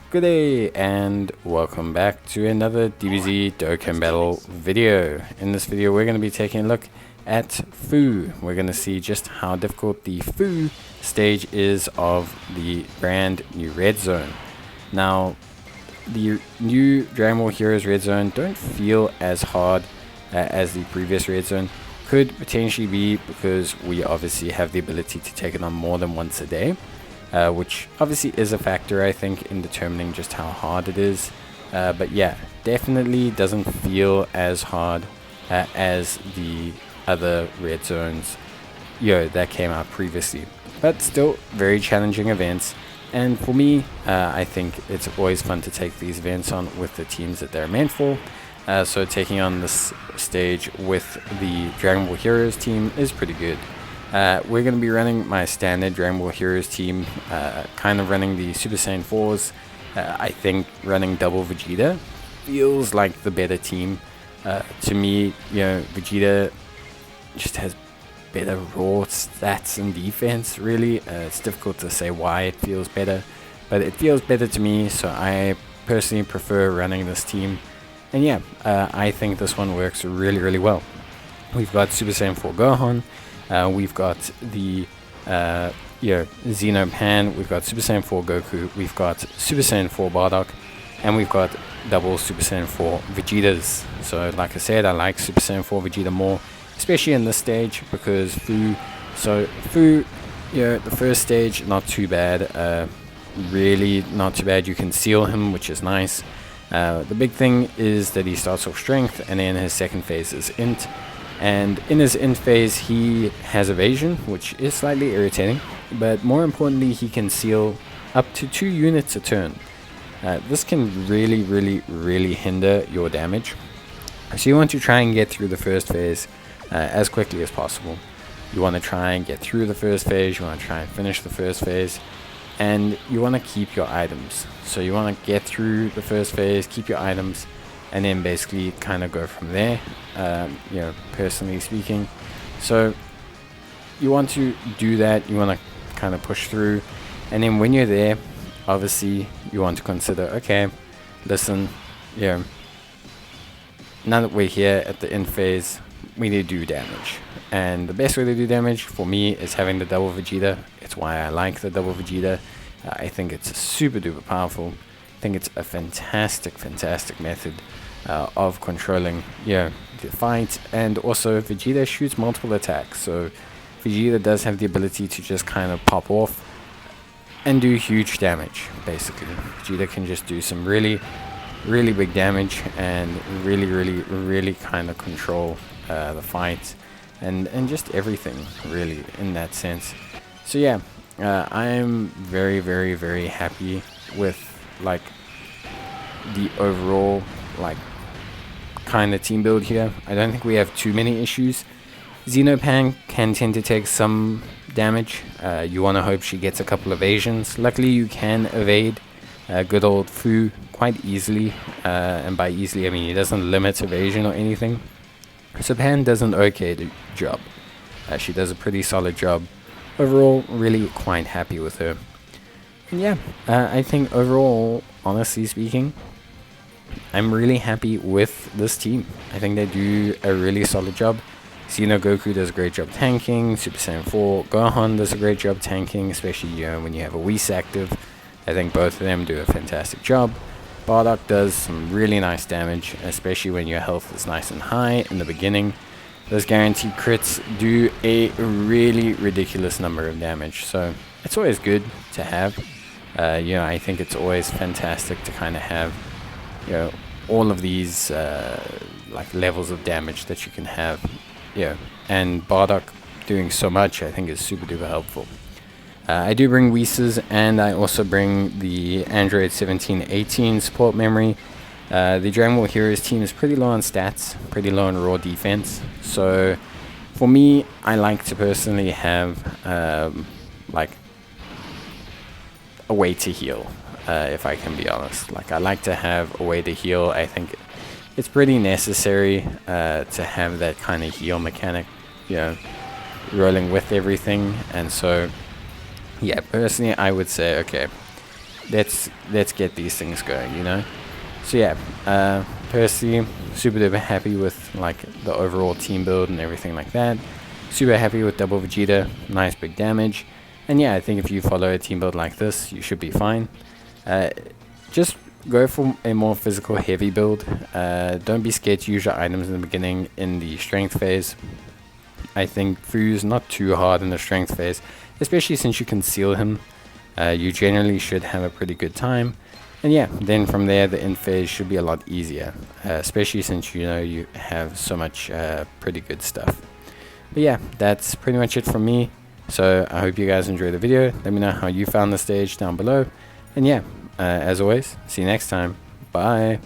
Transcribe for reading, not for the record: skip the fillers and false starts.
Good day and welcome back to another Dbz Dokkan battle video. In this video we're going to be taking a look at Fu. We're going to see just how difficult the Fu stage is of the brand new Red Zone. Now the new Dragon Ball Heroes Red Zone don't feel as hard as the previous Red Zone. Could potentially be because we obviously have the ability to take it on more than once a day. Which obviously is a factor, I think, in determining just how hard it is. But yeah, definitely doesn't feel as hard as the other red zones that came out previously. But still very challenging events. And for me, I think it's always fun to take these events on with the teams that they're meant for. So taking on this stage with the Dragon Ball Heroes team is pretty good. We're going to be running my standard Dragon Ball Heroes team, kind of running the Super Saiyan 4s. I think running double Vegeta feels like the better team. To me, Vegeta just has better raw stats and defense, really. It's difficult to say why it feels better, but it feels better to me, so I personally prefer running this team. And yeah, I think this one works really, really well. We've got Super Saiyan 4 Gohan. We've got the Xeno Pan, we've got Super Saiyan 4 Goku, we've got Super Saiyan 4 Bardock, and we've got double Super Saiyan 4 Vegetas. So like I said, I like Super Saiyan 4 Vegeta more, especially in this stage, because Fu, the first stage, not too bad, really not too bad. You can seal him, which is nice. The big thing is that he starts off strength, and then his second phase is int. And in his int phase, he has evasion, which is slightly irritating, but more importantly, he can seal up to 2 units a turn. This can really hinder your damage. So you want to try and get through the first phase as quickly as possible. You want to try and get through the first phase, you want to try and finish the first phase, and you want to keep your items. So you want to get through the first phase, keep your items, and then basically kind of go from there, personally speaking. So you want to do that, you want to kind of push through, and then when you're there, obviously you want to consider, okay, listen, now that we're here at the end phase, we need to do damage. And the best way to do damage for me is having the double Vegeta. It's why I like the double Vegeta. I think it's super duper powerful. I think it's a fantastic method of controlling the fight. And also Vegeta shoots multiple attacks, so Vegeta does have the ability to just kind of pop off and do huge damage. Basically, Vegeta can just do some really big damage and really kind of control the fight and just everything really in that sense. So yeah, I'm very happy with like the overall kind of team build here. I don't think we have too many issues. Xenopan can tend to take some damage. You want to hope she gets a couple evasions. Luckily you can evade good old Fu quite easily, and by easily I mean he doesn't limit evasion or anything. So Pan does an okay job. She does a pretty solid job. Overall, really quite happy with her. And yeah, I think overall, honestly speaking, I'm really happy with this team. I think they do a really solid job. Xeno Goku does a great job tanking. Super Saiyan 4 Gohan does a great job tanking, especially when you have a Whis active. I think both of them do a fantastic job. Bardock does some really nice damage, especially when your health is nice and high in the beginning. Those guaranteed crits do a really ridiculous number of damage, so it's always good to have. I think it's always fantastic to kind of have all of these levels of damage that you can have. And Bardock doing so much I think is super duper helpful. I do bring Whis, and I also bring the Android 1718 support memory. The Dragon Ball Heroes team is pretty low on stats, pretty low on raw defense. So for me, I like to personally have a way to heal, if I can be honest. I like to have a way to heal. I think it's pretty necessary to have that kind of heal mechanic, rolling with everything. And so yeah, personally I would say, okay, let's get these things going, you know. So yeah, personally, super duper happy with like the overall team build and everything like that. Super happy with double Vegeta, nice big damage, and yeah, I think if you follow a team build like this, you should be fine. Just go for a more physical heavy build. Don't be scared to use your items in the beginning in the strength phase. I think Fu's not too hard in the strength phase, especially since you can seal him. You generally should have a pretty good time. And yeah, then from there the end phase should be a lot easier, especially since you know you have so much pretty good stuff. But yeah, that's pretty much it from me. So I hope you guys enjoyed the video. Let me know how you found the stage down below. And yeah, as always, see you next time. Bye.